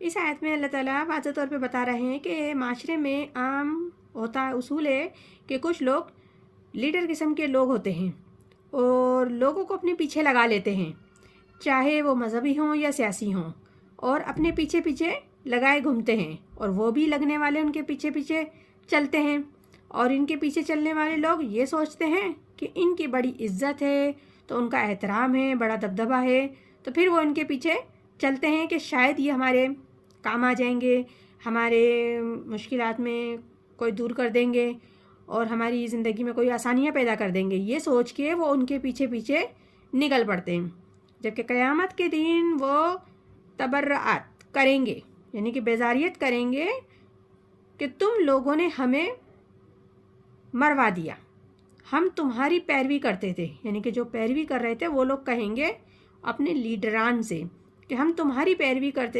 اس آیت میں اللہ تعالیٰ واضح طور پہ بتا رہے ہیں کہ معاشرے میں عام ہوتا اصول ہے کہ کچھ لوگ لیڈر قسم کے لوگ ہوتے ہیں اور لوگوں کو اپنے پیچھے لگا لیتے ہیں، چاہے وہ مذہبی ہوں یا سیاسی ہوں، اور اپنے پیچھے پیچھے لگائے گھومتے ہیں، اور وہ بھی لگنے والے ان کے پیچھے پیچھے چلتے ہیں، اور ان کے پیچھے چلنے والے لوگ یہ سوچتے ہیں کہ ان کی بڑی عزت ہے، تو ان کا احترام ہے، بڑا دبدبہ ہے، تو پھر وہ ان کے پیچھے چلتے ہیں کہ شاید یہ ہمارے کام آ جائیں گے، ہمارے مشکلات میں کوئی دور کر دیں گے اور ہماری زندگی میں کوئی آسانیاں پیدا کر دیں گے، یہ سوچ کے وہ ان کے پیچھے پیچھے نکل پڑتے ہیں، جبکہ قیامت کے دن وہ تبرعات کریں گے، یعنی کہ بیزاریت کریں گے کہ تم لوگوں نے ہمیں مروا دیا، ہم تمہاری پیروی کرتے تھے، یعنی کہ جو پیروی کر رہے تھے وہ لوگ کہیں گے اپنے لیڈران سے کہ ہم تمہاری پیروی کرتے